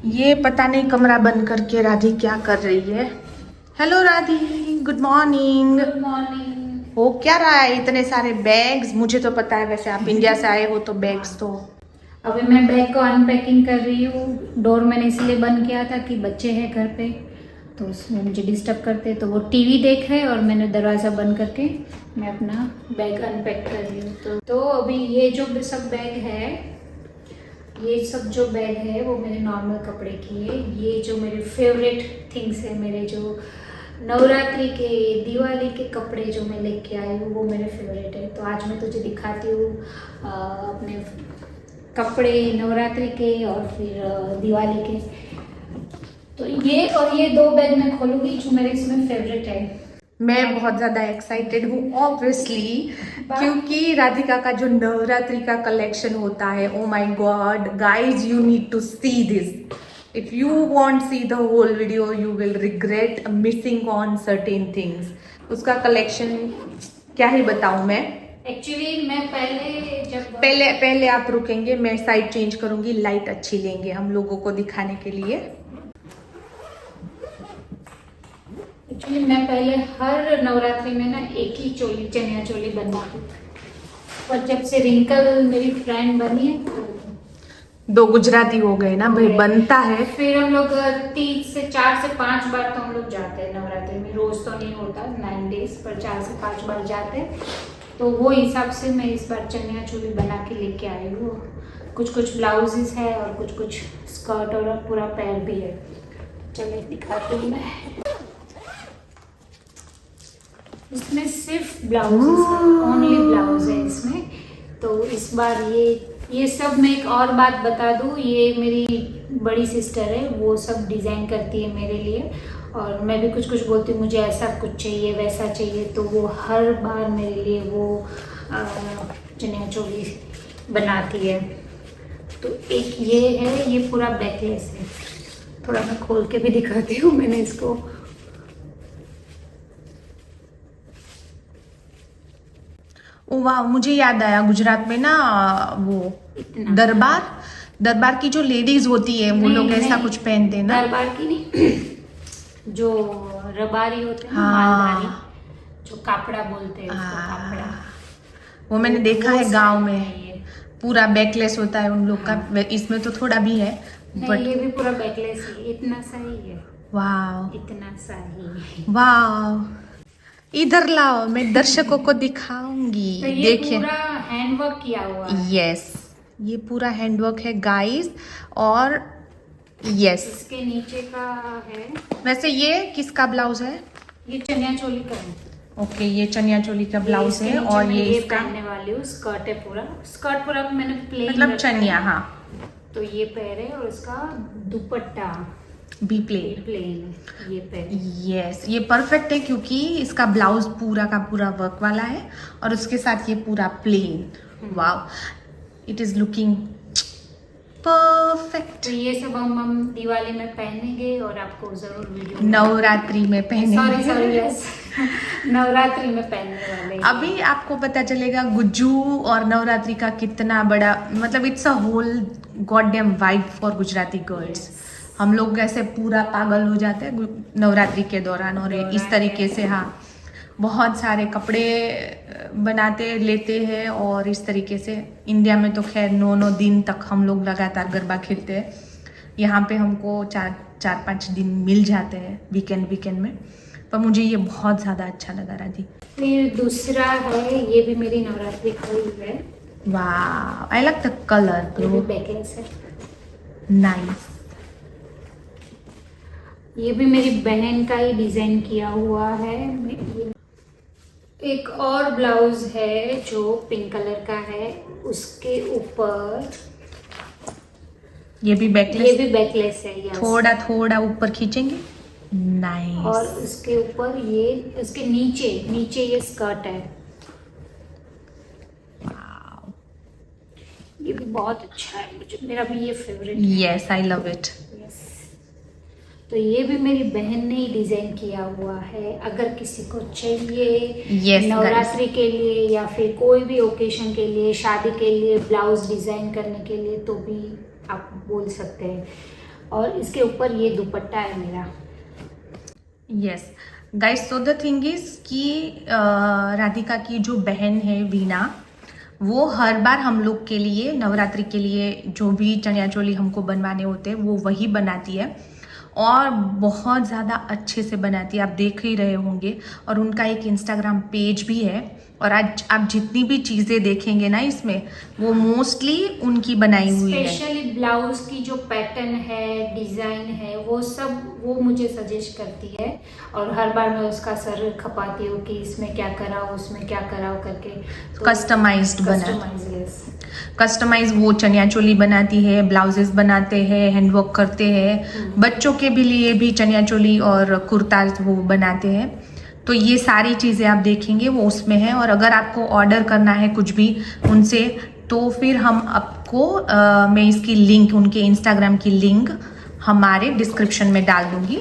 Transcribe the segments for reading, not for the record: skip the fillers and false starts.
ये पता नहीं कमरा बंद करके राधी क्या कर रही है। Hello Radhi, good morning. Good morning. हो क्या रहा है? इतने सारे बैग्स, मुझे तो पता है वैसे आप इंडिया से आए हो तो बैग्स तो। अभी मैं बैग को अनपैकिंग कर रही हूँ। डोर मैंने इसलिए बंद किया था कि बच्चे हैं घर पे तो उसमें मुझे डिस्टर्ब करते, तो वो टीवी देख रहे हैं और मैंने दरवाज़ा बंद करके मैं अपना बैग अनपैक कर रही हूँ। तो अभी ये जो सब बैग है, ये सब जो बैग है वो मेरे नॉर्मल कपड़े की है। ये जो मेरे फेवरेट थिंग्स है, मेरे जो नवरात्रि के दिवाली के कपड़े जो मैं लेके आई हूँ वो मेरे फेवरेट है। तो आज मैं तुझे दिखाती हूँ अपने कपड़े नवरात्रि के और फिर दिवाली के। तो ये दो बैग मैं खोलूँगी जो मेरे इसमें फेवरेट है। मैं बहुत ज़्यादा एक्साइटेड हूँ ऑब्वियसली, क्योंकि राधिका का जो नवरात्रि का कलेक्शन होता है, oh my god guys, you need to see this. If you want see the whole video you will regret missing on certain things. उसका कलेक्शन क्या ही बताऊँ मैं। एक्चुअली मैं पहले आप रुकेंगे, मैं साइड चेंज करूंगी, लाइट अच्छी लेंगे हम लोगों को दिखाने के लिए। एक्चुअली मैं पहले हर नवरात्रि में ना एक ही चोली, चनिया चोली बनवाती थी, पर जब से रिंकल मेरी फ्रेंड बनी है दो गुजराती हो गए ना भाई, बनता है। फिर हम लोग 3 से 4 से 5 बार तो हम लोग जाते हैं नवरात्रि में। रोज तो नहीं होता 9 डेज, पर 4 से 5 बार जाते हैं। तो वो हिसाब से मैं इस बार चनिया चोली बना के लेके आई हूँ। कुछ ब्लाउजेस है और कुछ स्कर्ट और पूरा पैर भी है। चलिए दिखाती हूँ मैं। इसमें सिर्फ ब्लाउजेस है, ओनली ब्लाउज है इसमें। तो इस बार ये सब मैं एक और बात बता दूँ, ये मेरी बड़ी सिस्टर है, वो सब डिज़ाइन करती है मेरे लिए। और मैं भी कुछ बोलती हूँ मुझे ऐसा कुछ चाहिए वैसा चाहिए, तो वो हर बार मेरे लिए वो चनिया चोली बनाती है। तो एक ये है, ये पूरा बैकलेस है। थोड़ा मैं खोल के भी दिखाती हूँ मैंने इसको। ओ वाह, मुझे याद आया गुजरात में ना वो दरबार की जो लेडीज होती है वो लोग ऐसा कुछ पहनते हैं ना। दरबार की नहीं, जो रबारी होते हैं ना, हाँ, मालधारी, जो कापड़ा बोलते हैं उसको, कापड़ा। वो मैंने देखा है गांव में, ये पूरा बैकलेस होता है उन लोग का। इसमें तो थोड़ा भी है नहीं, ये भी पूरा बैकलेस है, इतना सा ही है। वाह इतना सा ही। वाह, इधर लाओ, मैं दर्शकों को दिखाऊंगी। तो ये देखिए पूरा हैंडवर्क किया हुआ है। यस, ये पूरा हैंडवर्क है गाइस। और यस, इसके नीचे का है। वैसे ये किसका ब्लाउज है? ये चनिया चोली का है। ओके, ये चनिया चोली का ब्लाउज है। और ये इसका पहनने वाली हूँ, स्कर्ट है पूरा। स्कर्ट पूरा मैंने प्लेन मतलब चनिया, हाँ। तो ये पैर है और इसका दुपट्टा बी प्लेन है, ये पैर। यस, ये परफेक्ट है क्योंकि इसका ब्लाउज पूरा का पूरा वर्क वाला है और उसके साथ ये पूरा plan. Wow, it is looking perfect. तो ये सब हम दिवाली में पहनेंगे और आपको जरूर वीडियो, नवरात्रि में पहनेंगे। सॉरी यस, नवरात्रि में पहनने वाले। अभी आपको पता चलेगा गुज्जू और नवरात्रि का कितना बड़ा, मतलब it's a whole goddamn vibe for Gujarati girls. हम लोग ऐसे पूरा पागल हो जाते हैं नवरात्रि के दौरान। और इस तरीके से हाँ, बहुत सारे कपड़े बनाते लेते हैं। और इस तरीके से इंडिया में तो खैर 9 दिन तक हम लोग लगातार गरबा खेलते हैं। यहाँ पे हमको 4-5 दिन मिल जाते हैं वीकेंड में। पर मुझे ये बहुत ज़्यादा अच्छा लगा राधी। फिर दूसरा है, ये भी मेरी नवरात्रि का ही है। वाह, आई लाइक द कलर। ये भी बैकलेस है, नाइस। ये भी मेरी बहन का ही डिजाइन किया हुआ है। एक और ब्लाउज है जो पिंक कलर का है, उसके ऊपर ये भी बैकलेस है। यस। थोड़ा ऊपर खींचेंगे। नाइस। और उसके ऊपर ये, उसके नीचे ये स्कर्ट है। ये भी बहुत अच्छा है, मुझे, मेरा भी ये फेवरेट है। Yes, I love it. Yes. तो ये भी मेरी बहन ने ही डिजाइन किया हुआ है। अगर किसी को चाहिए नवरात्रि के लिए या फिर कोई भी ओकेशन के लिए, शादी के लिए ब्लाउज डिजाइन करने के लिए, तो भी आप बोल सकते हैं। और इसके ऊपर ये दुपट्टा है मेरा। Yes guys, so the thing is कि राधिका की जो बहन है वीणा, वो हर बार हम लोग के लिए नवरात्रि के लिए जो भी चनिया चोली हमको बनवाने होते हैं वो वही बनाती है, और बहुत ज़्यादा अच्छे से बनाती है, आप देख ही रहे होंगे। और उनका एक इंस्टाग्राम पेज भी है, और आज आप जितनी भी चीज़ें देखेंगे ना इसमें, वो मोस्टली उनकी बनाई हुई है। स्पेशली ब्लाउज की जो पैटर्न है, डिजाइन है, वो सब वो मुझे सजेस्ट करती है, और हर बार मैं उसका सर खपाती हूँ कि इसमें क्या कराओ, उसमें क्या कराओ करके। तो कस्टमाइज्ड कस्टमाइज वो चनिया चोली बनाती है, ब्लाउजेस बनाते हैं, हैंडवर्क करते हैं, बच्चों के भी लिए भी चनिया चोली और कुर्ता वो बनाते हैं। तो ये सारी चीज़ें आप देखेंगे वो उसमें है। और अगर आपको ऑर्डर करना है कुछ भी उनसे, तो फिर हम आपको मैं इसकी लिंक, उनके इंस्टाग्राम की लिंक हमारे डिस्क्रिप्शन में डाल दूंगी,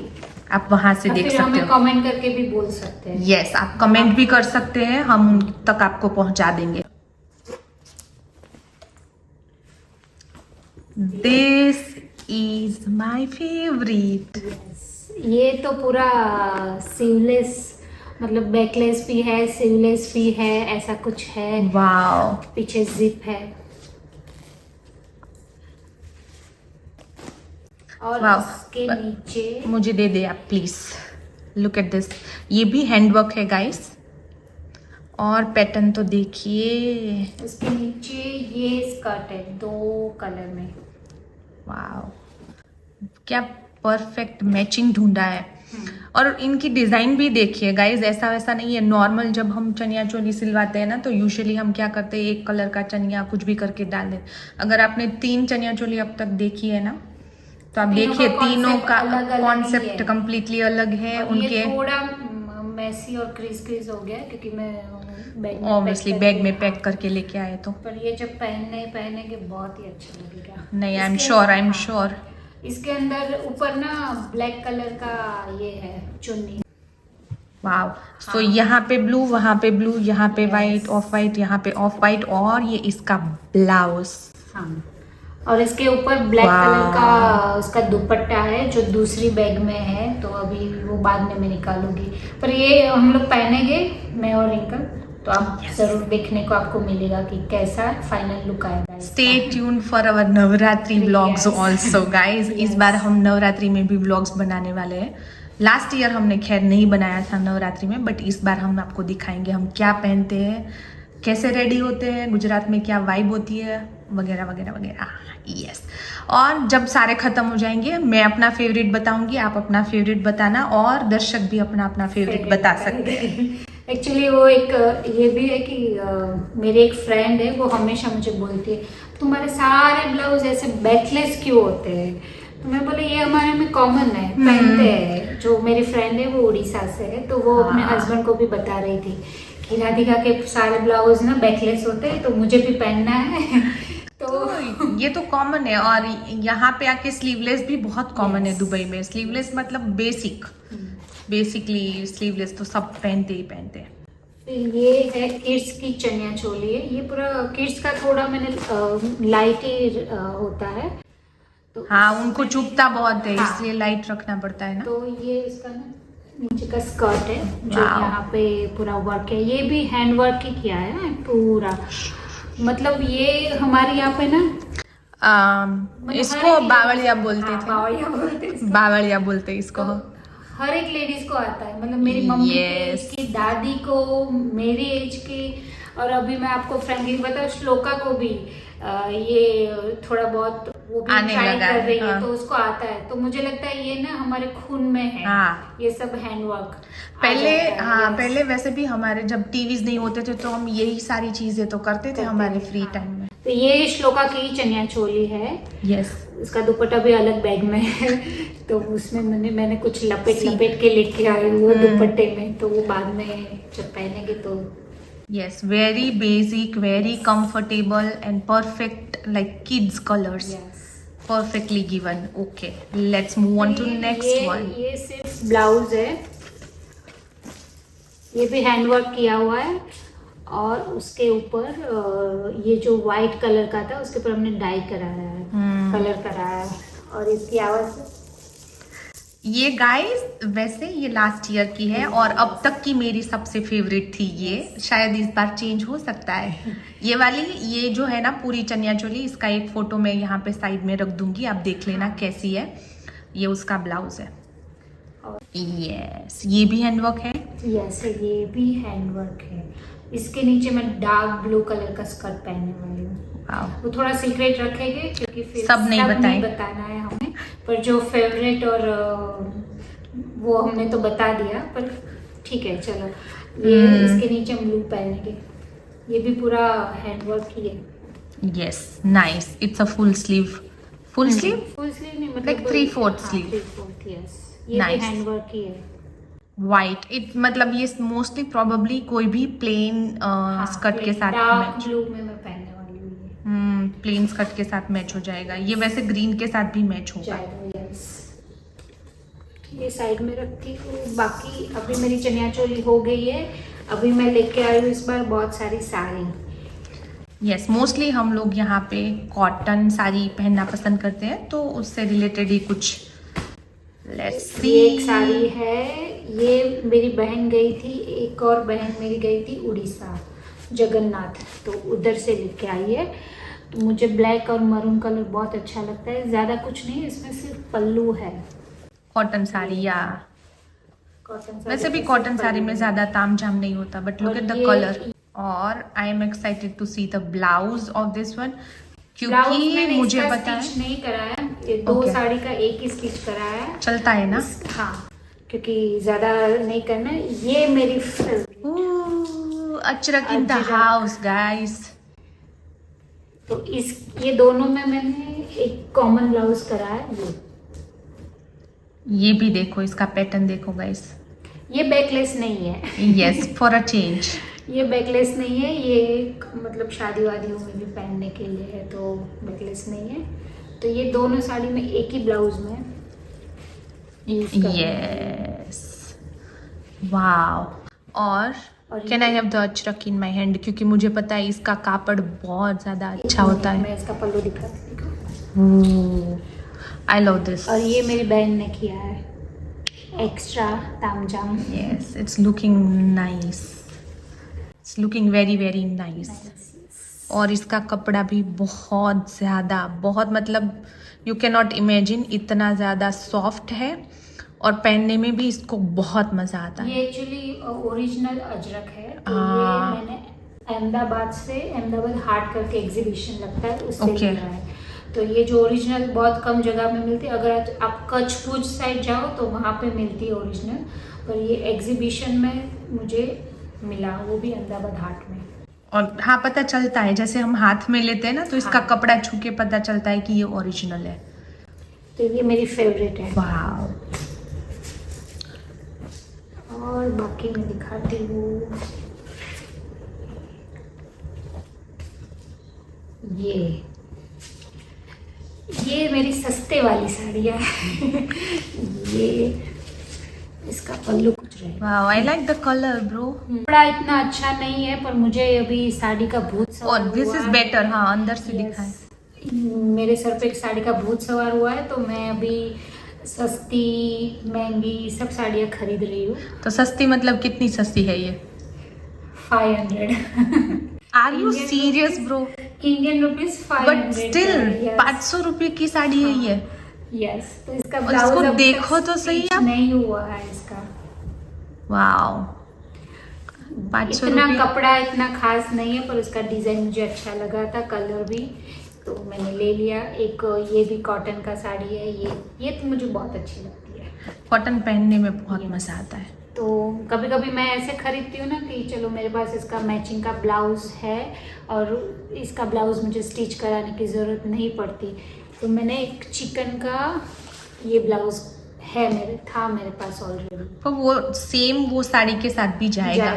आप वहां से देख सकते हमें हो। कमेंट करके भी बोल सकते हैं। यस, आप कमेंट भी कर सकते हैं, हम उन तक आपको पहुंचा देंगे। This is my favourite. ये तो पूरा सीवलेस, मतलब बैकलेस भी है, सीवलेस भी है, ऐसा कुछ है। वाओ, पीछे जिप है, और वाओ। इसके नीचे मुझे दे दे आप प्लीज। लुक एट दिस, ये भी हैंडवर्क है गाइस, और पैटर्न तो देखिए। इसके नीचे ये स्कर्ट है 2 कलर में। वाओ, क्या परफेक्ट मैचिंग ढूंढा है। और इनकी डिजाइन भी देखिए गाइज, ऐसा वैसा नहीं है। नॉर्मल जब हम चनिया चोली सिलवाते हैं ना, तो यूजुअली हम क्या करते हैं, एक कलर का चनिया कुछ भी करके डाल दें। अगर आपने 3 चनिया चोली अब तक देखी है ना, तो आप देखिए तीनों का कॉन्सेप्ट कंप्लीटली अलग है। उनके थोड़ा मैसी और क्रीज हो गया क्योंकि मैं ऑब्वियसली बैग में पैक करके लेके आए तो। पर ये जब पहनेंगे बहुत ही अच्छा लगेगा। नहीं, आई एम श्योर। इसके अंदर ऊपर ना ब्लैक कलर का ये है चुन्नी। वाव, सो यहाँ पे ब्लू, वहाँ पे ब्लू, यहाँ पे वाइट, ऑफ वाइट, यहाँ पे ऑफ वाइट, और ये इसका ब्लाउज। हाँ, और इसके ऊपर ब्लैक कलर का उसका दुपट्टा है जो दूसरी बैग में है, तो अभी वो बाद में मैं निकालूंगी। पर ये हम लोग पहनेंगे, मैं और रिंकल, तो आप जरूर देखने को आपको मिलेगा कि कैसा फाइनल लुक आएगा। Stay tuned for our Navratri vlogs also guys. इस बार हम नवरात्रि में भी व्लॉग्स बनाने वाले हैं। लास्ट ईयर हमने खैर नहीं बनाया था नवरात्रि में, बट इस बार हम आपको दिखाएंगे हम क्या पहनते हैं, कैसे रेडी होते हैं, गुजरात में क्या वाइब होती है, वगैरह वगैरह वगैरह। यस, और जब सारे खत्म हो जाएंगे मैं अपना फेवरेट बताऊंगी, आप अपना फेवरेट बताना, और दर्शक भी अपना अपना फेवरेट बता सकते हैं। एक्चुअली वो एक ये भी है कि मेरी एक फ्रेंड है, वो हमेशा मुझे बोलती है तुम्हारे सारे ब्लाउज ऐसे बैकलेस क्यों होते हैं। तो मैं बोले ये हमारे में कॉमन है, पहनते हैं। जो मेरी फ्रेंड है वो उड़ीसा से है, तो वो अपने हस्बैंड को भी बता रही थी कि राधिका के सारे ब्लाउज ना बैकलेस होते हैं, तो मुझे भी पहनना है। तो ये तो कॉमन है, और यहाँ पे आके स्लीवलेस भी बहुत कॉमन है दुबई में। स्लीवलेस मतलब बेसिकली स्लीवलेस तो सब पहनते ही पहनते हैं। ये है किड्स की चनिया चोली है, ये पूरा किड्स का थोड़ा मैंने लाइट ही होता है, तो हाँ, उनको चुभता बहुत है, इसलिए लाइट रखना पड़ता है ना। तो ये इसका ना नीचे का स्कर्ट है जो यहाँ पे पूरा वर्क है, ये भी हैंड वर्क ही किया है ना पूरा। मतलब ये हमारे यहाँ पे ना इसको बावड़िया बोलते थे। बावड़िया बोलते इसको। हर एक लेडीज को आता है, मतलब मेरी मम्मी की, दादी को, मेरी एज की, और अभी मैं आपको फ्रेंकली बताऊं, श्लोका को भी ये थोड़ा बहुत वो भी ट्राई कर रही है, तो उसको आता है। तो मुझे लगता है ये ना हमारे खून में है। हाँ, ये सब हैंडवर्क पहले वैसे भी हमारे जब टीवीज नहीं होते थे तो हम यही सारी चीजें तो करते थे हमारे फ्री टाइम में। तो ये श्लोका की चनिया चोली है। यस, इसका दुपट्टा भी अलग बैग में है, तो उसमें मैंने कुछ लपेट के लेके आई वो दुपट्टे में, तो वो बाद में जब पहनेंगे तो। Yes, very basic, very comfortable and perfect, like kids colors. Yes. Perfectly given. Okay, let's move on to next one. ये सिर्फ ब्लाउज है, ये भी हैंडवर्क किया हुआ है, और उसके ऊपर ये जो व्हाइट कलर का था उसके ऊपर हमने डाई कराया है, कलर कराया है, और इसकी आवाज़ ये गाइस वैसे ये लास्ट ईयर की है और अब तक की मेरी सबसे फेवरेट थी ये। शायद इस बार चेंज हो सकता है। ये वाली, ये जो है ना पूरी चनिया चोली, इसका एक फोटो मैं यहाँ पे साइड में रख दूंगी, आप देख लेना कैसी है। ये उसका ब्लाउज है। यस, ये भी हैंडवर्क है। यस, ये भी हैंडवर्क है। इसके नीचे मैं डार्क ब्लू कलर का स्कर्ट पहनने वाली हूँ। वो थोड़ा सीक्रेट रखेंगे क्योंकि फिर सब नहीं बताना है हमें, पर जो फेवरेट और वो हमने तो बता दिया, पर ठीक है चलो। ये इसके नीचे हम ब्लू पहनेंगे। ये भी पूरा हैंडवर्क ही है। Yes, nice. It's a full sleeve. Full sleeve नहीं, मतलब लाइक 3/4 स्लीव। 3/4, यस। ये भी हैंडवर्क ही है। वाइट, इट मतलब ये मोस्टली प्रोबेबली कोई भी प्लेन स्कर्ट के साथ डार्क ब्लू में मैं पहनने वाली हूँ। प्लेन स्कर्ट के साथ मैच हो जाएगा। ये वैसे ग्रीन के साथ भी मैच होगा। यस, ये साइड में रखती हूँ। बाकी अभी मेरी चनिया चोली हो गई है। अभी मैं लेके आई हूँ इस बार बहुत सारी साड़ी। यस, मोस्टली हम लोग यहाँ पे कॉटन साड़ी पहनना पसंद करते हैं, तो उससे रिलेटेड ही कुछ। Let's see. एक साड़ी है, ये मेरी बहन गई थी, एक और बहन मेरी गई थी उड़ीसा जगन्नाथ, तो उधर से लेके आई है। तो मुझे ब्लैक और मरून कलर बहुत अच्छा लगता है। ज़्यादा कुछ नहीं, इसमें सिर्फ पल्लू है। कॉटन साड़ी या कॉटन साड़ी, वैसे भी कॉटन साड़ी में ज़्यादा ताम झाम नहीं होता, but look at the colour. और I am excited to see the blouse of this one, क्योंकि मुझे पता है स्टिच नहीं कराया, ये दो साड़ी का एक ही स्टिच कराया है। चलता है ना? हाँ, क्योंकि ज्यादा नहीं करना। ये मेरी अचरक इन द हाउस गाइस। तो ये दोनों में मैंने एक कॉमन ब्लाउज कराया है। ये भी देखो, इसका पैटर्न देखो गाइस। ये बैकलेस नहीं है। Yes, for a change. ये बैकलेस नहीं है, ये मतलब शादी वादियों में भी पहनने के लिए है, तो बैकलेस नहीं है। तो ये दोनों साड़ी में एक ही ब्लाउज में यस, वाव। और कैन आई हैव द अचरक इन माय हैंड, क्योंकि मुझे पता है इसका कापड़ बहुत ज्यादा अच्छा होता है। मैं इसका पल्लू दिखाती हूँ। I love this. और ये मेरी बहन ने किया है, एक्स्ट्रा तामझाम। Yes, it's looking nice. It's looking very very nice. और इसका कपड़ा भी बहुत ज़्यादा, बहुत मतलब यू कैन नॉट इमेजिन, इतना ज़्यादा सॉफ्ट है और पहनने में भी इसको बहुत मज़ा आता है। ये एक्चुअली ओरिजिनल अजरक है। तो ये मैंने अहमदाबाद हाट करके एग्जीबिशन लगता है, उससे लिया है। तो ये जो ओरिजिनल बहुत कम जगह में मिलती है। अगर आप कच्छ भुज साइड जाओ तो वहाँ पे मिलती है ओरिजिनल, पर ये एग्जीबिशन में मुझे मिला, वो भी अहमदाबाद हाट में। और हाँ, पता चलता है, जैसे हम हाथ में लेते हैं ना, तो इसका कपड़ा छू के पता चलता है कि ये ओरिजिनल है। तो ये मेरी फेवरेट है। वाव। और बाकी मैं दिखाती हूँ। ये मेरी सस्ते वाली साड़ी है। ये इसका पल्लू कुछ रहेगा। Wow, I like the colour bro. कपड़ा इतना अच्छा नहीं है, पर मुझे अभी साड़ी का भूत सवार और दिस इज बेटर। हाँ, अंदर से दिखाएं। मेरे सर पे एक साड़ी का भूत सवार हुआ है, तो मैं अभी सस्ती महंगी सब साड़ियाँ खरीद रही हूँ। तो सस्ती मतलब कितनी सस्ती है ये? 500। Are you serious bro? Indian rupees 500। But still 500 रुपये की साड़ी है ये। यस, तो इसका और ब्लाउज इसको देखो तो सही आप। नहीं हुआ है इसका। वाओ, 500 इतना रुपये। कपड़ा इतना खास नहीं है, पर उसका डिजाइन मुझे अच्छा लगा था, कलर भी, तो मैंने ले लिया। एक ये भी कॉटन का साड़ी है। ये तो मुझे बहुत अच्छी लगती है। कॉटन पहनने में बहुत मजा आता है। तो कभी कभी मैं ऐसे खरीदती हूँ ना कि चलो मेरे पास इसका मैचिंग का ब्लाउज है और इसका ब्लाउज मुझे स्टिच कराने की ज़रूरत नहीं पड़ती। तो मैंने एक चिकन का ये ब्लाउज है, मेरे पास ऑलरेडी। तो वो सेम वो साड़ी के साथ भी जाएगा।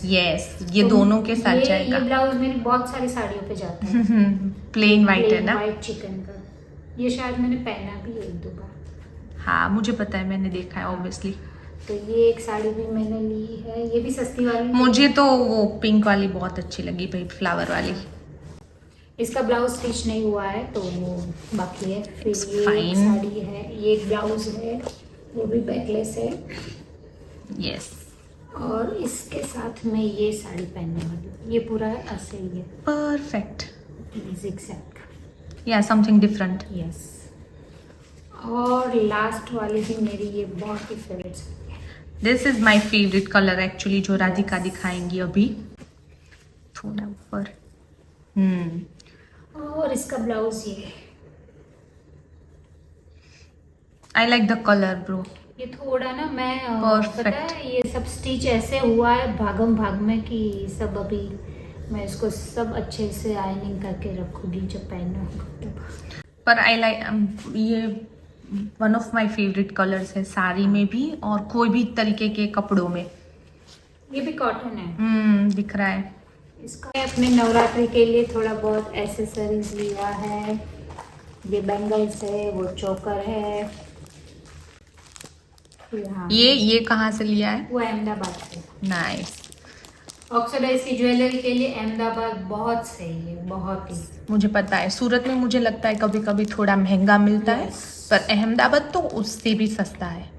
यस, ये तो दोनों के साथ जाएगा। ये ब्लाउज मेरी बहुत सारी साड़ियों पे जाता है। प्लेन वाइट है ना? वाइट चिकन का। ये शायद मैंने पहना भी 1-2 बार। हाँ, मुझे पता है, मैंने देखा है ऑब्वियसली। तो ये एक साड़ी भी मैंने ली है, ये भी सस्ती वाली। मुझे तो वो पिंक वाली बहुत अच्छी लगी भाई, फ्लावर वाली। इसका ब्लाउज स्टिच नहीं हुआ है तो वो बाकी है। फिर It's ये एक fine. साड़ी है, ये एक ब्लाउज है, वो भी बैकलेस है। यस, और इसके साथ में ये साड़ी पहनने वाली हूँ। ये पूरा ऐसे ही है, परफेक्ट। zigzag। या समथिंग डिफरेंट। यस। और लास्ट वाली भी मेरी ये बहुत ही फेवरेट साड़ी है। This is my favourite colour actually, जो राधिका दिखाएंगी अभी। थोड़ा ऊपर। और इसका ब्लाउज ये है। आई लाइक द कलर ब्रो। ये थोड़ा ना मैं Perfect. पता है ये सब स्टिच ऐसे हुआ है भागम भाग में कि सब अभी मैं इसको सब अच्छे से आयनिंग करके रखूंगी जब पहनना होगा तब। पर आई लाइक ये one of my favourite colours है, साड़ी में भी और कोई भी तरीके के कपड़ों में। ये भी कॉटन है। दिख रहा है। इसका मैं अपने नवरात्रि के लिए थोड़ा बहुत एसेसरीज लिया है। ये बैंगल्स है, वो चोकर है। हाँ, ये कहाँ से लिया है? वो अहमदाबाद से। नाइस। ऑक्सीडाइज की ज्वेलरी के लिए अहमदाबाद बहुत सही है, बहुत ही। मुझे पता है, सूरत में मुझे लगता है कभी कभी थोड़ा महंगा मिलता है, Yes. पर अहमदाबाद तो उससे भी सस्ता है।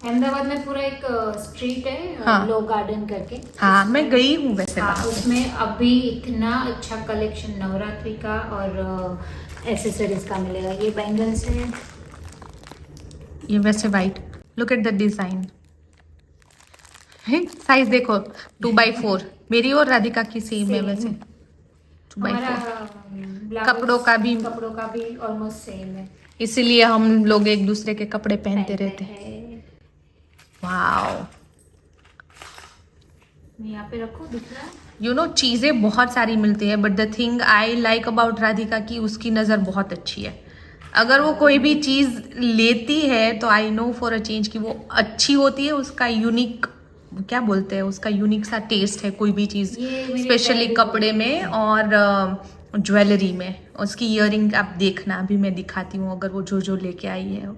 अहमदाबाद में पूरा एक स्ट्रीट है, हाँ। लो गार्डन करके। हाँ, मैं गई हूँ वैसे हाँ, वहाँ पे। उसमें अभी इतना अच्छा कलेक्शन नवरात्रि का और एसेसरीज का मिलेगा। ये बैंगल्स है। ये वैसे white, look at the design. Size देखो 2x4, मेरी और राधिका की सेम है वैसे। 2x4 कपड़ों का भी ऑलमोस्ट सेम है, इसीलिए हम लोग एक दूसरे के कपड़े पहनते रहते हैं। हैं। वाओ। मैं यहाँ पे रखूँ, दिख रहा है? यू नो, चीज़ें बहुत सारी मिलती है, but the thing I like about Radhika की उसकी नज़र बहुत अच्छी है। अगर वो कोई भी चीज़ लेती है तो I know for a change कि वो अच्छी होती है। उसका यूनिक, क्या बोलते हैं, उसका यूनिक सा टेस्ट है कोई भी चीज़, ये मेरे स्पेशली favorite कपड़े में और ज्वेलरी में। उसकी ईयरिंग आप देखना, अभी मैं दिखाती हूँ अगर वो जो लेके आई है।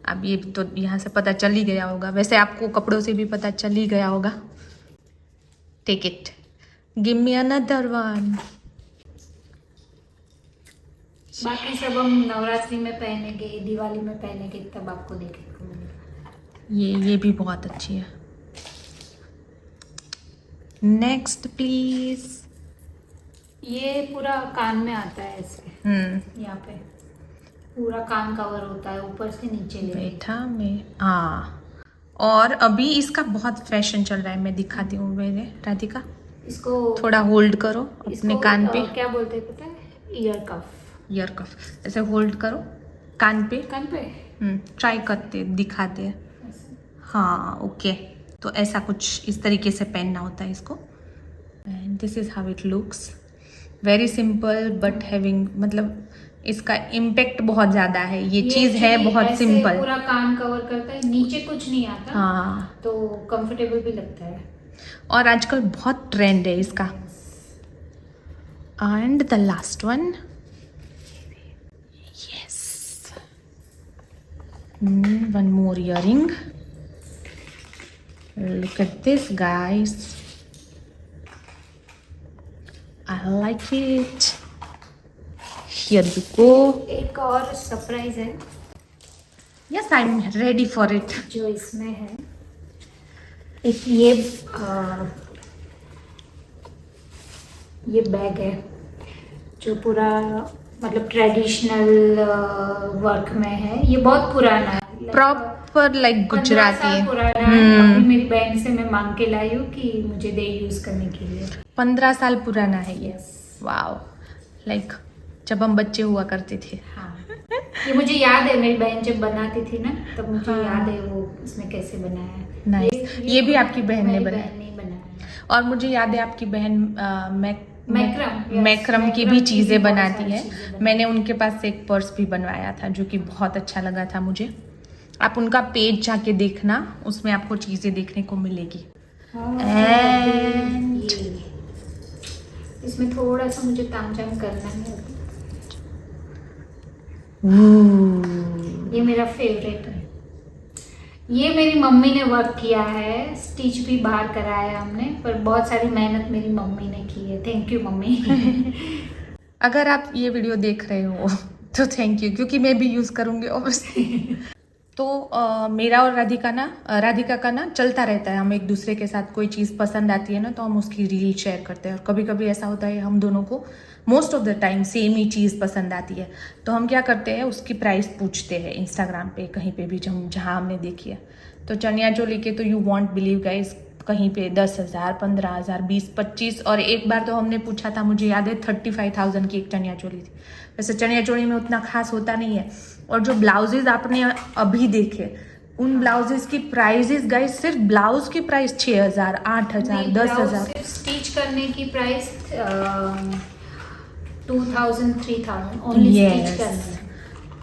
अब ये तो यहाँ से पता चल ही गया होगा, वैसे आपको कपड़ों से भी पता चल ही गया होगा। Take it, give me another one. बाकी सब हम नवरात्रि में पहनेंगे, दिवाली में पहनेंगे, तब आपको देखने को मिलेगा। ये भी बहुत अच्छी है। Next please. ये पूरा कान में आता है ऐसे, यहाँ पे पूरा कान कवर होता है ऊपर से नीचे ले। बैठा में, हाँ। और अभी इसका बहुत फैशन चल रहा है, मैं दिखाती हूँ मेरे राधिका। इसको थोड़ा होल्ड करो अपने इसको, कान पे। क्या बोलते हैं पता है? ईयर कफ। ईयर कफ ऐसे होल्ड करो कान पे। कान पे ट्राई करते दिखाते हैं। ऐसे। हाँ, ओके। तो ऐसा कुछ इस तरीके से पहनना होता है इसको। And this is how it looks, very simple but having, मतलब इसका इम्पेक्ट बहुत ज्यादा है। ये चीज है actually बहुत ऐसे सिंपल। पूरा कान कवर करता है, नीचे कुछ नहीं आता। हाँ, तो कंफर्टेबल भी लगता है। और आजकल बहुत ट्रेंड है इसका। And the last one, yes, one more earring. Look at this, guys. I like it. Here you go. एक और सरप्राइज है Yes, I'm ready for it. जो इसमें है। एक ये बैग है जो पूरा मतलब ट्रेडिशनल वर्क में है। ये बहुत पुराना है, Proper like 15 गुजराती साल है। पुराना है। अभी मेरी बहन से मैं मांग के लाई हूँ कि मुझे दे यूज करने के लिए। 15 साल पुराना है ये। Yes. वाओ, लाइक जब हम बच्चे हुआ करते थे। हाँ, ये मुझे याद है, मेरी बहन जब बनाती थी ना तब मुझे हाँ। याद है वो उसने कैसे बनाया है। Nice. ये भी आपकी बहन ने मेरी बनाया? बहन ने बनाया। और मुझे याद है आपकी बहन मैक्रम, yes, मैक्रम की भी मैक्रम की चीज़ें भी बहुत बनाती सारी है। चीज़ें बनाती मैंने उनके पास से एक पर्स भी बनवाया था जो कि बहुत अच्छा लगा था मुझे। आप उनका पेज जाके देखना, उसमें आपको चीज़ें देखने को मिलेगी। And- ये इसमें थोड़ा सा मुझे तामझाम करना है। ये मेरा फेवरेट है। ये मेरी मम्मी ने वर्क किया है, स्टिच भी बाहर कराया हमने, पर बहुत सारी मेहनत मेरी मम्मी ने की है। Thank you mummy. अगर आप ये वीडियो देख रहे हो तो थैंक यू, क्योंकि मैं भी यूज़ करूँगी ऑब्वियसली। तो मेरा और राधिका का ना चलता रहता है। हम एक दूसरे के साथ कोई चीज़ पसंद आती है ना तो हम उसकी रील शेयर करते हैं, और कभी कभी ऐसा होता है हम दोनों को most of the time same ही चीज़ पसंद आती है, तो हम क्या करते हैं उसकी प्राइस पूछते हैं इंस्टाग्राम पे कहीं पे भी जहाँ हमने देखी है। तो चनिया चोली के तो यू वॉन्ट बिलीव गाइस, कहीं पे 10,000, 15,000, 20, 25, और एक बार तो हमने पूछा था, मुझे याद है 35,000 की एक चनिया चोली थी। वैसे चनिया चोली में उतना खास होता नहीं है, और जो ब्लाउजेज आपने अभी देखे उन ब्लाउजेस की प्राइजेस गाइस, सिर्फ ब्लाउज की प्राइस 6,000, 8,000, 10,000। स्टिच करने की प्राइस 2,000, 3,000 ओनली स्टिच करने।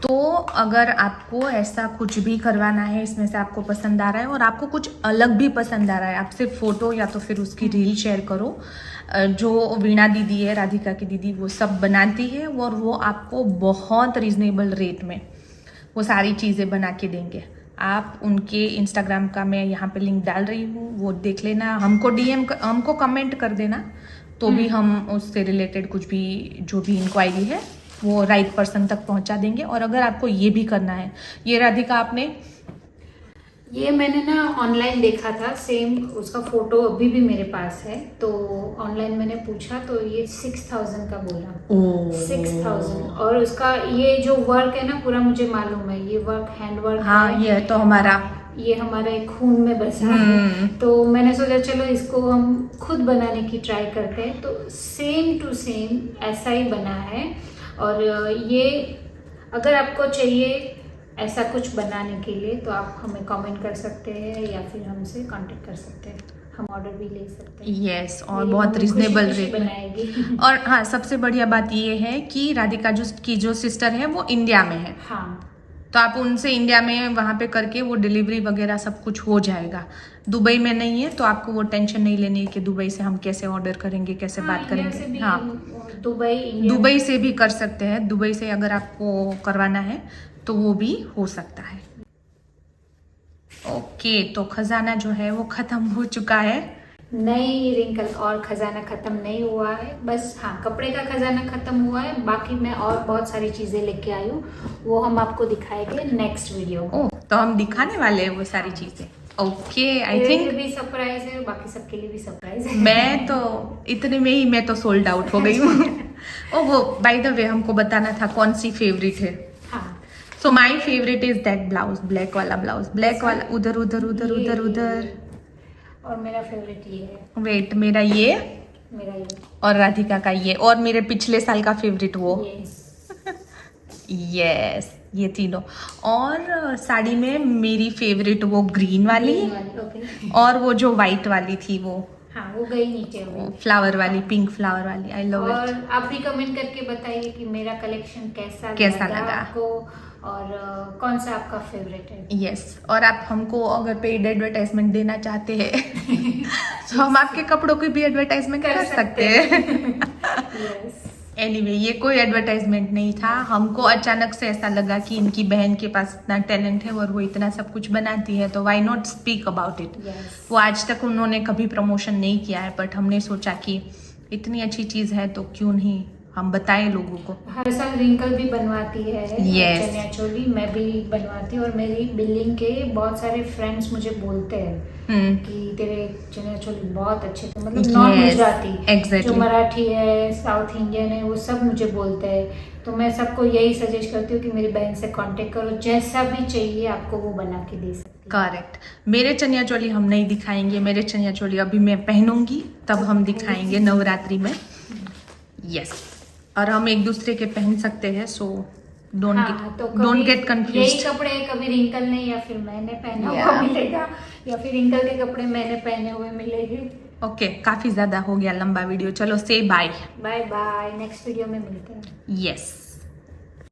तो अगर आपको ऐसा कुछ भी करवाना है, इसमें से आपको पसंद आ रहा है और आपको कुछ अलग भी पसंद आ रहा है, आप सिर्फ फोटो या तो फिर उसकी रील शेयर करो। जो वीणा दीदी है, राधिका की दीदी, वो सब बनाती है और वो आपको बहुत रीजनेबल रेट में वो सारी चीज़ें बना के देंगे। आप उनके इंस्टाग्राम का मैं यहाँ पे लिंक डाल रही हूँ, वो देख लेना। हमको कमेंट कर देना, तो भी हम उससे रिलेटेड कुछ भी जो भी इंक्वायरी है वो राइट पर्सन तक पहुंचा देंगे। और अगर आपको ये भी करना है, ये राधिका आपने ये मैंने ना ऑनलाइन देखा था, सेम उसका फोटो अभी भी मेरे पास है, तो ऑनलाइन मैंने पूछा तो ये 6,000 का बोला। 6,000, और उसका ये जो वर्क है ना पूरा मुझे मालूम है, ये वर्क हैंड वर्क हाँ है। ये तो हमारा एक खून में बसा है, तो मैंने सोचा चलो इसको हम खुद बनाने की ट्राई करते हैं। तो सेम टू सेम ऐसा ही बना है। और ये अगर आपको चाहिए ऐसा कुछ बनाने के लिए तो आप हमें कमेंट कर सकते हैं या फिर हमसे कांटेक्ट कर सकते हैं, हम ऑर्डर भी ले सकते हैं। यस, और बहुत रिजनेबल रेट बनाएगी। और हाँ, सबसे बढ़िया बात ये है कि राधिका की जो सिस्टर है वो इंडिया में है। हाँ, तो आप उनसे इंडिया में वहाँ पे करके वो डिलीवरी वगैरह सब कुछ हो जाएगा। दुबई में नहीं है तो आपको वो टेंशन नहीं लेनी है कि दुबई से हम कैसे ऑर्डर करेंगे, कैसे बात करेंगे। हाँ, दुबई से भी कर सकते हैं। दुबई से अगर आपको करवाना है तो वो भी हो सकता है। ओके, तो खजाना जो है वो खत्म हो चुका है। नई रिंकल और खजाना खत्म नहीं हुआ है, बस हाँ कपड़े का खजाना खत्म हुआ है। बाकी मैं और बहुत सारी चीजें लेके आई हूँ, वो हम आपको दिखाएंगे नेक्स्ट वीडियो में। ओह, तो हम दिखाने वाले हैं वो सारी चीजें। ओके, आई थिंक भी सरप्राइज है, बाकी सबके लिए भी सरप्राइज है। मैं तो इतने में ही मैं तो सोल्ड आउट हो गई हूँ। ओ वो बाय द वे हमको बताना था कौन सी फेवरेट है। हाँ, so my favourite is that blouse, black वाला ब्लाउज, ब्लैक वाला उधर उधर उधर उधर उधर। और मेरा फेवरेट ये है। वेट, मेरा ये, मेरा ये, और राधिका का ये, और मेरे पिछले साल का फेवरेट वो। यस, ये तीनों। और साड़ी में मेरी फेवरेट वो ग्रीन वाली, ओके। और वो जो वाइट वाली थी वो, हाँ वो गई नीचे वो फ्लावर वाली, पिंक फ्लावर वाली। आई लव और इट। आप भी कमेंट करके बताइए कि मेरा कलेक्शन कैसा लगा आपको, और कौन सा आपका फेवरेट है। यस, और आप हमको अगर पेड एडवर्टाइजमेंट देना चाहते हैं तो हम आपके कपड़ों की भी एडवर्टाइजमेंट कर सकते हैं। यस, एनीवे, ये कोई एडवर्टाइजमेंट नहीं था। हमको अचानक से ऐसा लगा कि इनकी बहन के पास इतना टैलेंट है और वो इतना सब कुछ बनाती है, तो why not speak about it. वो आज तक उन्होंने कभी प्रमोशन नहीं किया है, बट हमने सोचा कि इतनी अच्छी चीज़ है तो क्यों नहीं हम बताएं लोगों को। हर साल रिंकल भी बनवाती है। Yes. चनिया चोली मैं भी बनवाती हूँ, और मेरी बिल्डिंग के बहुत सारे फ्रेंड्स मुझे बोलते हैं कि तेरे चनिया चोली बहुत अच्छे थे, मतलब नॉन गुजराती, exactly. जो मराठी है, साउथ इंडियन है, वो सब मुझे बोलते हैं। तो मैं सबको यही सजेस्ट करती हूँ कि मेरी बहन से कांटेक्ट करो, जैसा भी चाहिए आपको वो बना के दे सकती है। करेक्ट। मेरे चनिया चोली हम नहीं दिखाएंगे, मेरे चनिया चोली अभी मैं पहनूंगी तब हम दिखाएंगे नवरात्रि में। यस, और हम एक दूसरे के पहन सकते हैं, सो डोंट गेट कंफ्यूज्ड। यही कपड़े कभी रिंकल ने या फिर मैंने पहना हुआ मिलेगा, या फिर रिंकल के कपड़े मैंने पहने हुए मिलेंगे। ओके, काफी ज्यादा हो गया लंबा वीडियो। चलो say bye bye bye, next video में मिलते हैं। यस।